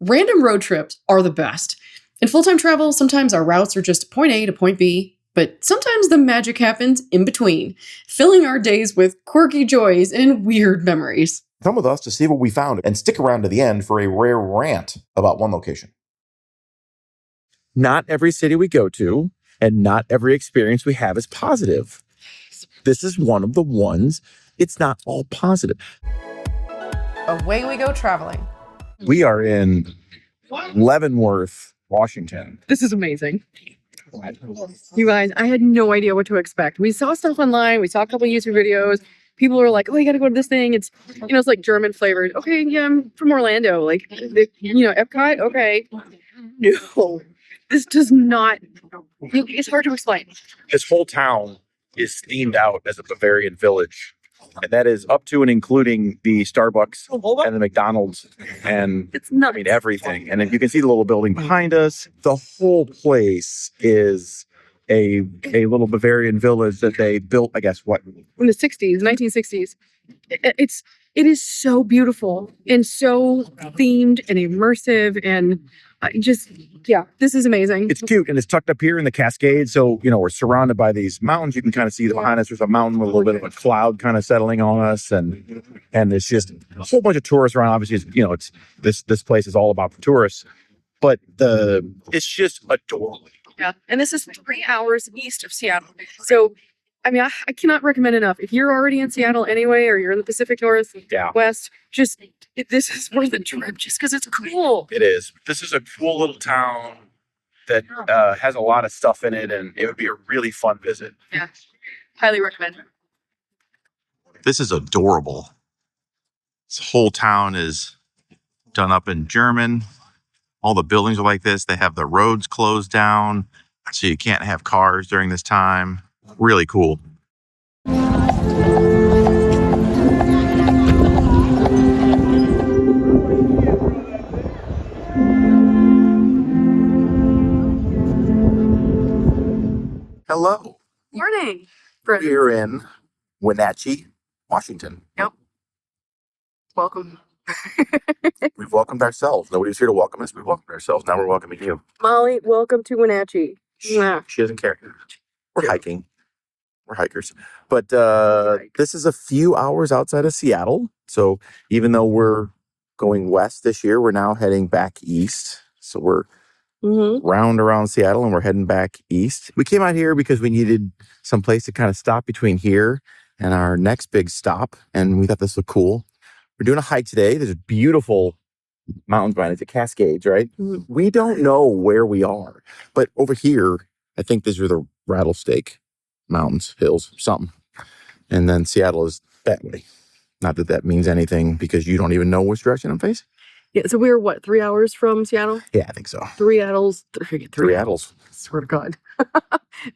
Random road trips are the best. In full-time travel, sometimes our routes are just point A to point B, but sometimes the magic happens in between, filling our days with quirky joys and weird memories. Come with us to see what we found and stick around to the end for a rare rant about one location. Not every city we go to and not every experience we have is positive. This is one of the ones. It's not all positive. Away we go traveling. We are in Leavenworth, Washington. This is amazing. You guys, I had no idea what to expect. We saw stuff online. We saw a couple of YouTube videos. People were like, oh, you got to go to this thing. It's, it's like German flavored. Okay, yeah, I'm from Orlando. Like, Epcot. Okay. No, this does not. It's hard to explain. This whole town is themed out as a Bavarian village. And that is up to and including the Starbucks and the McDonald's and it's nuts. Everything. And then you can see the little building behind us. The whole place is a little Bavarian village that they built, I guess, in the 60s, 1960s. It is so beautiful and so themed and immersive and this is amazing. It's cute and it's tucked up here in the Cascade. So, we're surrounded by these mountains. You can kind of see behind us, there's a mountain with a little bit of a cloud kind of settling on us. And it's just a whole bunch of tourists around. Obviously, this place is all about the tourists, but it's just adorable. Yeah. And this is 3 hours east of Seattle. So, I cannot recommend enough. If you're already in Seattle anyway, or you're in the Pacific Northwest, this is worth the trip just because it's cool. It is. This is a cool little town that has a lot of stuff in it, and it would be a really fun visit. Yeah. Highly recommend. This is adorable. This whole town is done up in German. All the buildings are like this. They have the roads closed down, so you can't have cars during this time. Really cool. Hello. Morning. We're in Wenatchee, Washington. Yep. Welcome. We've welcomed ourselves. Nobody's here to welcome us. We've welcomed ourselves. Now we're welcoming you. Molly, welcome to Wenatchee. She doesn't care. We're hiking. We're hikers. But this is a few hours outside of Seattle. So even though we're going west this year, we're now heading back east. So we're round around Seattle and we're heading back east. We came out here because we needed some place to kind of stop between here and our next big stop. And we thought this looked cool. We're doing a hike today. There's beautiful mountains behind it. It's a Cascades, right? Mm-hmm. We don't know where we are. But over here, I think these are the Rattlesnake Mountains, hills, something. And then Seattle is that way. Not that that means anything because you don't even know which direction I'm facing. Yeah, so we were 3 hours from Seattle? Yeah, I think so. Three Attles. I swear to God.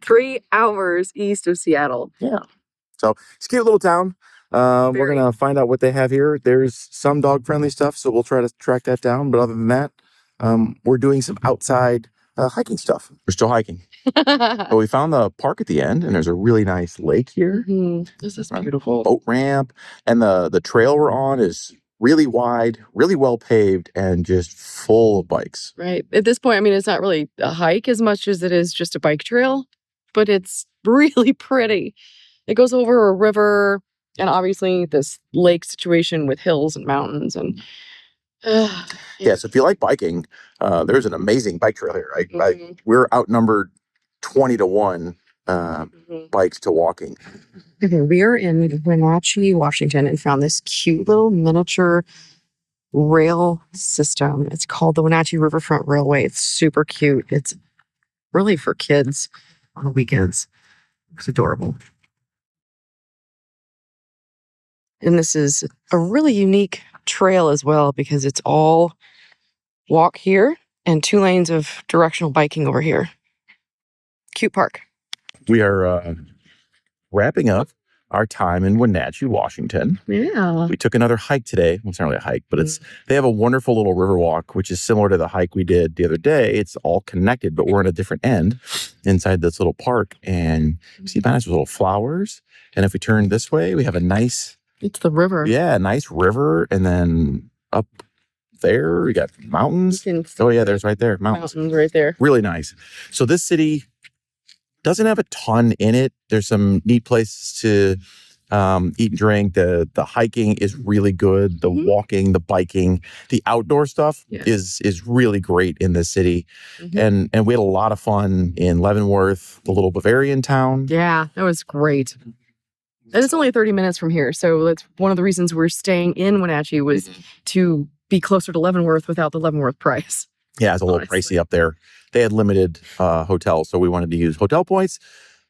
3 hours east of Seattle. Yeah. So it's a cute little town. We're going to find out what they have here. There's some dog-friendly stuff, so we'll try to track that down. But other than that, we're doing some outside hiking stuff. We're still hiking. But we found the park at the end, and there's a really nice lake here. Mm-hmm. This is beautiful. Boat ramp. And the trail we're on is really wide, really well paved, and just full of bikes. Right. At this point, it's not really a hike as much as it is just a bike trail, but it's really pretty. It goes over a river, and obviously this lake situation with hills and mountains. And yeah, so if you like biking, there's an amazing bike trail here. We're outnumbered 20-1 bikes to walking. Okay, we are in Wenatchee, Washington, and found this cute little miniature rail system. It's called the Wenatchee Riverfront Railway. It's super cute. It's really for kids on the weekends. It's adorable. And this is a really unique trail as well because it's all walk here and 2 lanes of directional biking over here. Cute park. We are wrapping up our time in Wenatchee, Washington. Yeah. We took another hike today. Well, it's not really a hike, but they have a wonderful little river walk, which is similar to the hike we did the other day. It's all connected, but we're at a different end inside this little park. And you see behind us little flowers. And if we turn this way, we have a nice... It's the river. Yeah, a nice river. And then up there. You got mountains. Oh yeah, there's right there. Mountains right there. Really nice. So this city doesn't have a ton in it. There's some neat places to eat and drink. The hiking is really good. The walking, the biking, the outdoor stuff is really great in this city. And we had a lot of fun in Leavenworth, the little Bavarian town. Yeah, that was great. And it's only 30 minutes from here. So that's one of the reasons we're staying in Wenatchee was to be closer to Leavenworth without the Leavenworth price. Yeah, it's a little pricey up there. They had limited hotels, so we wanted to use hotel points.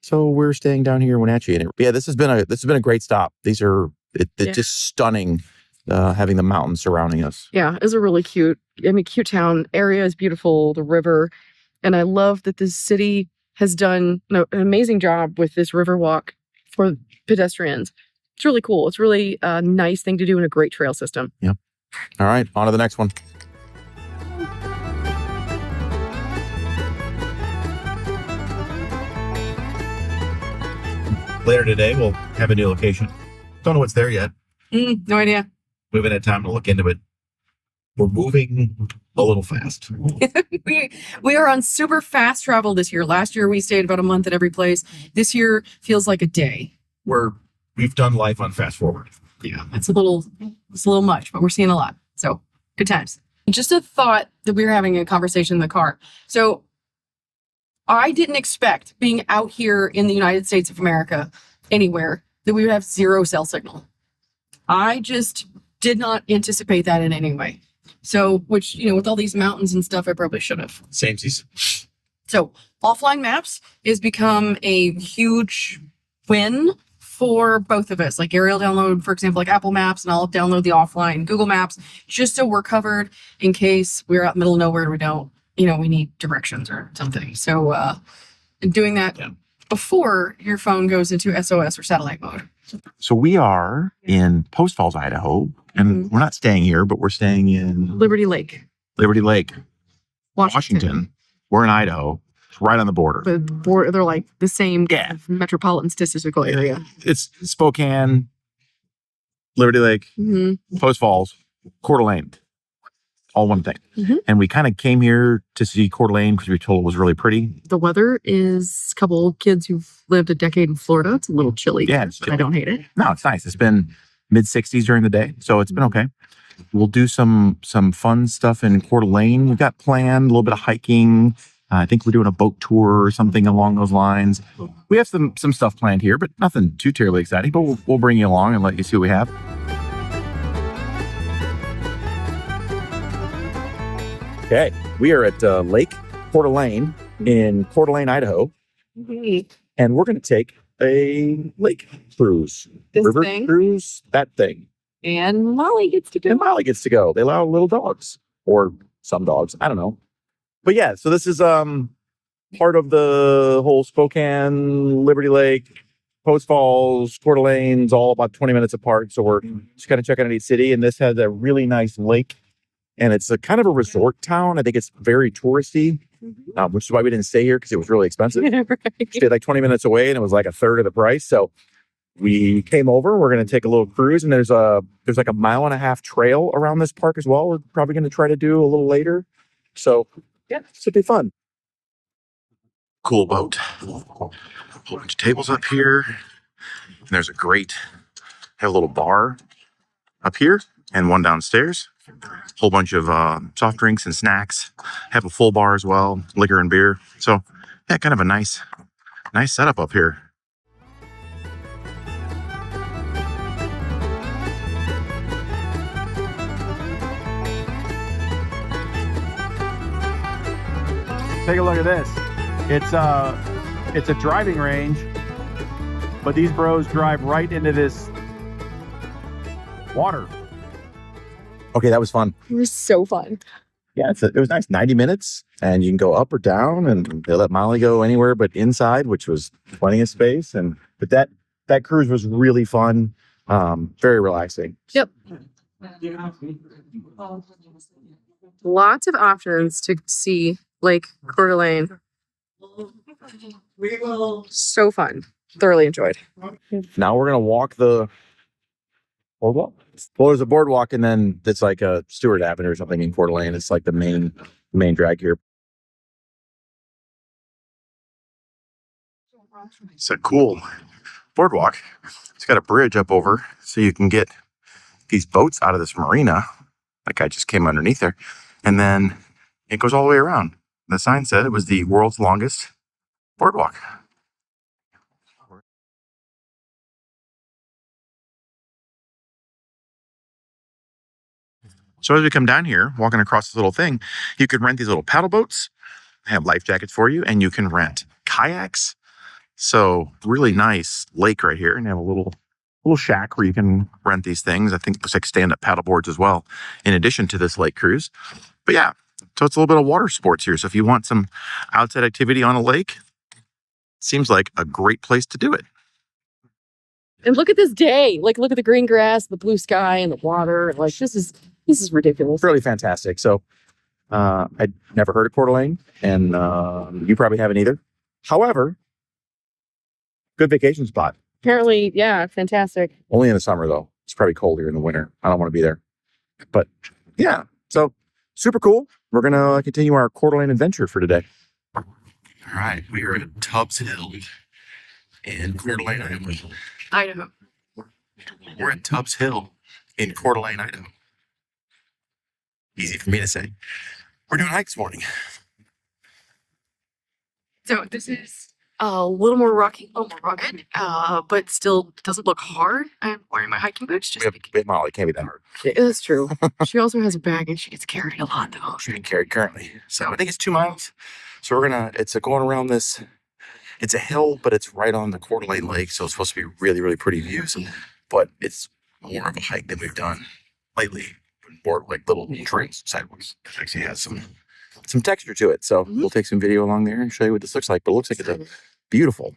So we're staying down here in Wenatchee. And this has been a great stop. These are just stunning, having the mountains surrounding us. Yeah, it's a really cute town. Area is beautiful, the river. And I love that this city has done an amazing job with this river walk for pedestrians. It's really cool. It's really a nice thing to do and a great trail system. Yeah. All right, on to the next one. Later today, we'll have a new location. Don't know what's there yet. No idea. We haven't had time to look into it. We're moving a little fast. we are on super fast travel this year. Last year we stayed about a month at every place. This year feels like a day. We've done life on fast forward. Yeah, it's a little much, but we're seeing a lot. So good times. Just a thought that we were having a conversation in the car. So I didn't expect being out here in the United States of America, anywhere, that we would have zero cell signal. I just did not anticipate that in any way. So, which, with all these mountains and stuff, I probably should have. Samesies. So offline maps has become a huge win for both of us. Like Gary will download, for example, like Apple Maps, and I'll download the offline Google Maps just so we're covered in case we're out in the middle of nowhere and we don't, we need directions or something. So doing that before your phone goes into SOS or satellite mode. So we are in Post Falls, Idaho, and we're not staying here, but we're staying in Liberty Lake, Washington. We're in Idaho. It's right on the border. But they're like the same metropolitan statistical area. It's Spokane, Liberty Lake, Post Falls, Coeur d'Alene, all one thing. And we kind of came here to see Coeur d'Alene because we were told it was really pretty. The weather is a couple old kids who've lived a decade in Florida. It's a little chilly. Yeah, but I don't hate it. No, it's nice. It's been mid-60s during the day, so it's been okay. We'll do some fun stuff in Coeur d'Alene. We've got planned a little bit of hiking. I think we're doing a boat tour or something along those lines. We have some stuff planned here, but nothing too terribly exciting. But we'll bring you along and let you see what we have. Okay, we are at Lake Coeur d'Alene in Coeur d'Alene, Idaho, and we're going to take a lake cruise, river cruise, that thing. And Molly gets to go. They allow little dogs, or some dogs. I don't know. But yeah, so this is part of the whole Spokane, Liberty Lake, Post Falls, Coeur d'Alene's all about 20 minutes apart. So we're just kind of checking out each city. And this has a really nice lake. And it's a kind of a resort town. I think it's very touristy, which is why we didn't stay here because it was really expensive. We stayed like 20 minutes away and it was like a third of the price. So we came over. We're going to take a little cruise. And there's like a 1.5 mile trail around this park as well. We're probably going to try to do a little later. So yeah, it should be fun. Cool boat. Whole bunch of tables up here. And there's have a little bar up here and one downstairs. Whole bunch of soft drinks and snacks. Have a full bar as well, liquor and beer. So yeah, kind of a nice setup up here. Take a look at this. It's a driving range, but these bros drive right into this water. Okay, that was fun. It was so fun. Yeah, it was nice. 90 minutes, and you can go up or down, and they let Molly go anywhere but inside, which was plenty of space. But that cruise was really fun, very relaxing. Yep. Lots of options to see Lake Coeur d'Alene. So fun. Thoroughly enjoyed. Now we're gonna walk the Boardwalk? Well, there's a boardwalk, and then it's like a Stewart Avenue or something in Coeur d'Alene. It's like the main drag here. It's a cool boardwalk. It's got a bridge up over so you can get these boats out of this marina. That guy just came underneath there. And then it goes all the way around. The sign said it was the world's longest boardwalk. So as we come down here, walking across this little thing, you can rent these little paddle boats. They have life jackets for you, and you can rent kayaks. So really nice lake right here, and they have a little shack where you can rent these things. I think it looks like stand-up paddle boards as well, in addition to this lake cruise. But yeah, so it's a little bit of water sports here. So if you want some outside activity on a lake, it seems like a great place to do it. And look at this day. Like, look at the green grass, the blue sky, and the water. Like, this is ridiculous. Really fantastic. So I'd never heard of Coeur d'Alene, and you probably haven't either. However, good vacation spot. Apparently, yeah, fantastic. Only in the summer, though. It's probably cold here in the winter. I don't want to be there. But yeah, so super cool. We're going to continue our Coeur d'Alene adventure for today. All right. We are at Tubbs Hill in Coeur d'Alene, Idaho. We're at Tubbs Hill in Coeur d'Alene, Idaho. Easy for me to say. We're doing a hike this morning. So this is a little more rocky, a little more rugged, but still doesn't look hard. I'm wearing my hiking boots. Just Big Molly can't be that hard. That's true. She also has a bag and she gets carried a lot though. She's being carried currently. So I think it's 2 miles. So we're it's going around this. It's a hill, but it's right on the Coeur d'Alene Lake. So it's supposed to be really, really pretty views. But it's more of a hike than we've done lately. More like little trails, sidewalks. It actually has some texture to it. So we'll take some video along there and show you what this looks like. But it looks like it's beautiful.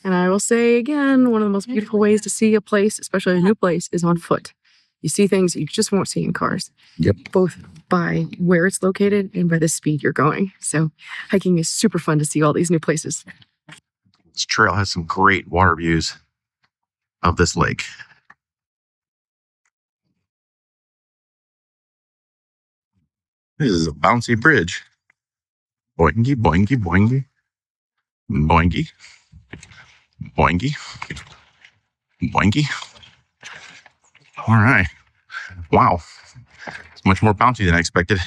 And I will say again, one of the most beautiful ways to see a place, especially a new place, is on foot. You see things you just won't see in cars. Yep. Both by where it's located and by the speed you're going. So hiking is super fun to see all these new places. This trail has some great water views of this lake. This is a bouncy bridge. Boingy, boingy, boingy. Boingy. Boingy. Boingy. All right. Wow. It's much more bouncy than I expected.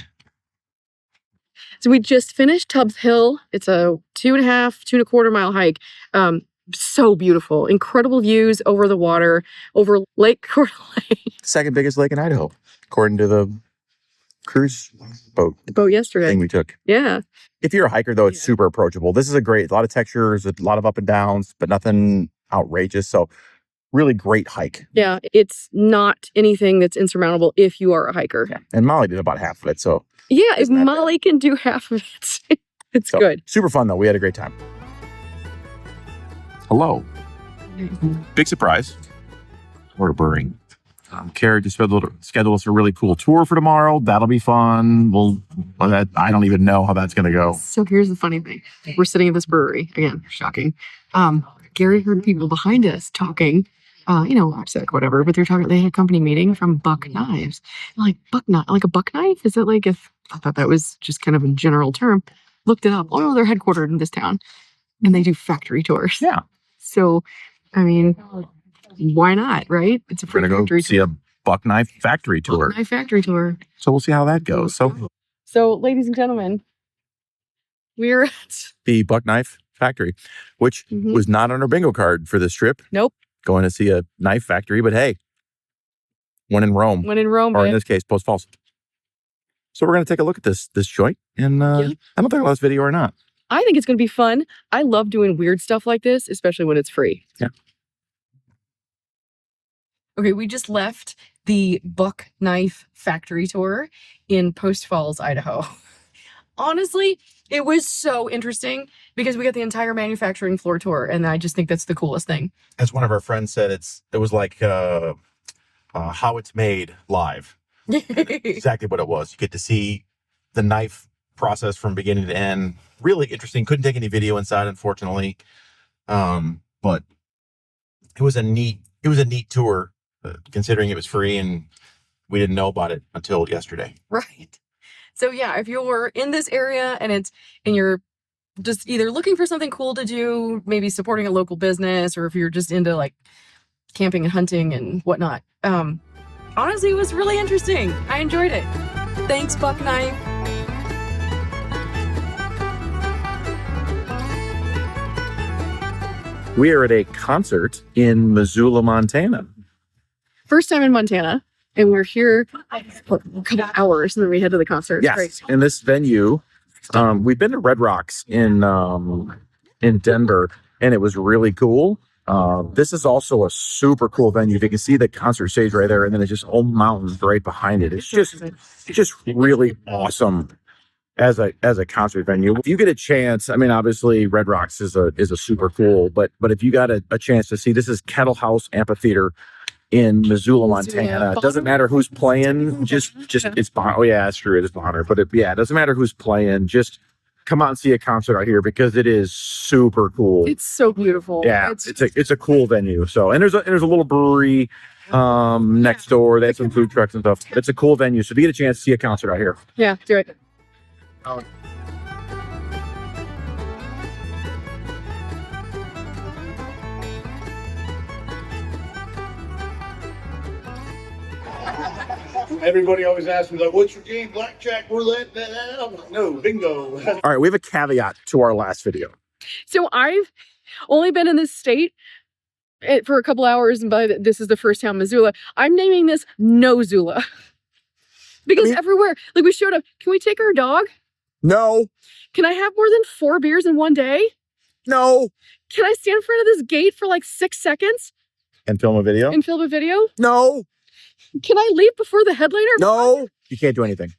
So we just finished Tubbs Hill. It's a 2.25 mile hike. So beautiful. Incredible views over the water, over Lake Coeur d'Alene. Second biggest lake in Idaho, according to the cruise boat. The boat yesterday. Thing we took. Yeah. If you're a hiker, though, it's super approachable. This is a lot of textures, a lot of up and downs, but nothing outrageous. So really great hike. Yeah. It's not anything that's insurmountable if you are a hiker. Yeah. And Molly did about half of it. So yeah, if Molly can do half of it, it's good. Super fun, though. We had a great time. Hello. Big surprise. We're brewing. Coeur just scheduled us a really cool tour for tomorrow. That'll be fun. I don't even know how that's going to go. So here's the funny thing. We're sitting at this brewery. Again, shocking. Gary heard people behind us talking, upset, whatever, but they had a company meeting from Buck Knives. Like, like a buck knife? Is it like I thought that was just kind of a general term. Looked it up. Oh, no, they're headquartered in this town. And they do factory tours. Yeah. So, I mean, why not, right? It's a We're going to go see a buck knife factory tour. Buck knife factory tour. So we'll see how that goes. So, ladies and gentlemen, we're at the buck knife factory, which was not on our bingo card for this trip. Nope. Going to see a knife factory, but hey, when in Rome. When in Rome, or in this case, Post Falls. So we're going to take a look at this joint, and I don't think I'll last video or not. I think it's going to be fun. I love doing weird stuff like this, especially when it's free. Yeah. Okay, we just left the buck knife factory tour in Post Falls, Idaho. Honestly, it was so interesting because we got the entire manufacturing floor tour, and I just think that's the coolest thing. As one of our friends said, it was like how it's made live. Exactly what it was. You get to see the knife process from beginning to end. Really interesting. Couldn't take any video inside, unfortunately. But it was a neat tour considering it was free and we didn't know about it until yesterday. Right. So yeah, if you're in this area and you're just either looking for something cool to do, maybe supporting a local business, or if you're just into like camping and hunting and whatnot, honestly, it was really interesting. I enjoyed it. Thanks, Buckknife. We are at a concert in Missoula, Montana. First time in Montana, and we're here for a couple hours, and then we head to the concert. Yes, Great. in this venue, we've been to Red Rocks in Denver, and it was really cool. This is also a super cool venue. You can see the concert stage right there, and then it's just all mountains right behind it. It's just really awesome as a concert venue. If you get a chance, I mean, obviously Red Rocks is a super cool, but if you got a chance to see, this is Kettle House Amphitheater in Missoula, Montana. It doesn't matter who's playing, just it's behind. Oh yeah, that's true. It is behind her, but it doesn't matter who's playing. Just come out and see a concert out here because it is super cool. It's so beautiful. Yeah, it's a cool venue. So and there's a little brewery next door. They have some food trucks and stuff. It's a cool venue. So if you get a chance to see a concert out here, Yeah, do it. Everybody always asks me, like, what's your game? Blackjack, roulette? I'm like, no, bingo. all right. We have a caveat to our last video. So I've only been in this state for a couple hours, but this is the first town, Missoula. I'm naming this No Zula. Because everywhere, like we showed up, can we take our dog? No, Can I have more than 4 beers in one day? no, Can I stand in front of this gate for like 6 seconds and film a video. and film a video? No, Can I leave before the headliner? no, you can't do anything.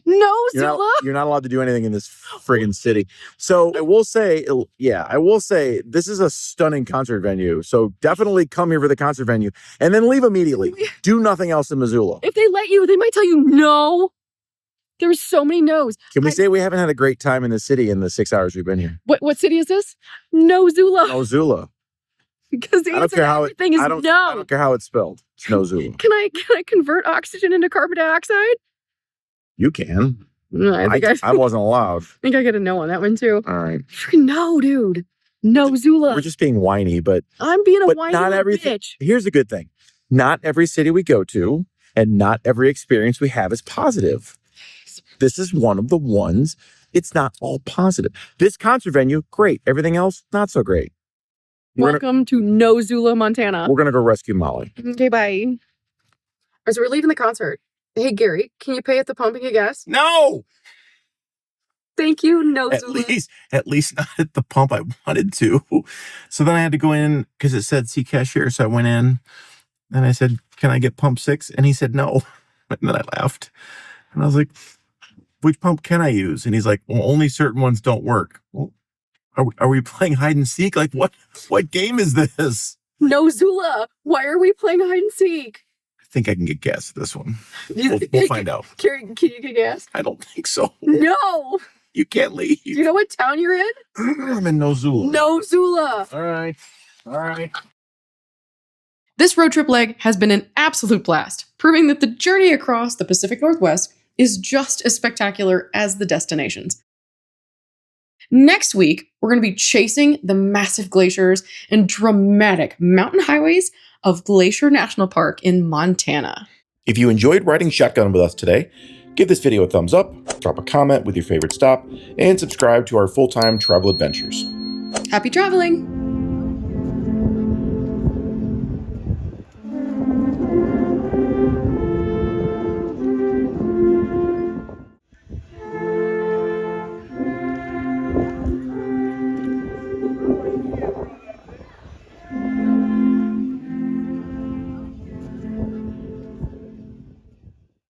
No, You're Zula. not allowed to do anything in this friggin' city. So I will say this is a stunning concert venue. So definitely come here for the concert venue and then leave immediately. Do nothing else in Missoula. If they let you, they might tell you no. There's so many no's. Can we say we haven't had a great time in the city in the 6 hours we've been here? What city is this? No Zula. No Zula. Because the I don't answer care to how everything is I no. don't care how it's spelled. It's no Zula. Can I convert oxygen into carbon dioxide? You can. I I wasn't allowed. think I get a no on that one too. All right. Freaking no, dude. No Zula. We're just being whiny, but I'm being a but whiny not little everything. bitch. Here's the good thing. Not every city we go to and not every experience we have is positive. This is one of the ones. It's not all positive. This concert venue, great. Everything else, not so great. Welcome to No Zula, Montana. We're going to go rescue Molly. Okay, bye. All right, so we're leaving the concert. Hey, Gary, can you pay at the pump and get gas? No! Thank you, No At Zula. least not at the pump I wanted to. So then I had to go in because it said see cashier. So I went in and I said, can I get pump 6? And he said no. And then I laughed. And I was like, which pump can I use? And he's like, well, only certain ones don't work. Well, are we playing hide and seek? Like what game is this? No Zula. Why are we playing hide and seek? I think I can get gas at this one. We'll find out. Gary, can you get gas? I don't think so. No. You can't leave. Do you know what town you're in? I'm in No Zula. No Zula. All right. This road trip leg has been an absolute blast, proving that the journey across the Pacific Northwest is just as spectacular as the destinations. Next week, we're going to be chasing the massive glaciers and dramatic mountain highways of Glacier National Park in Montana. If you enjoyed riding shotgun with us today, give this video a thumbs up, drop a comment with your favorite stop, and subscribe to our full-time travel adventures. Happy traveling!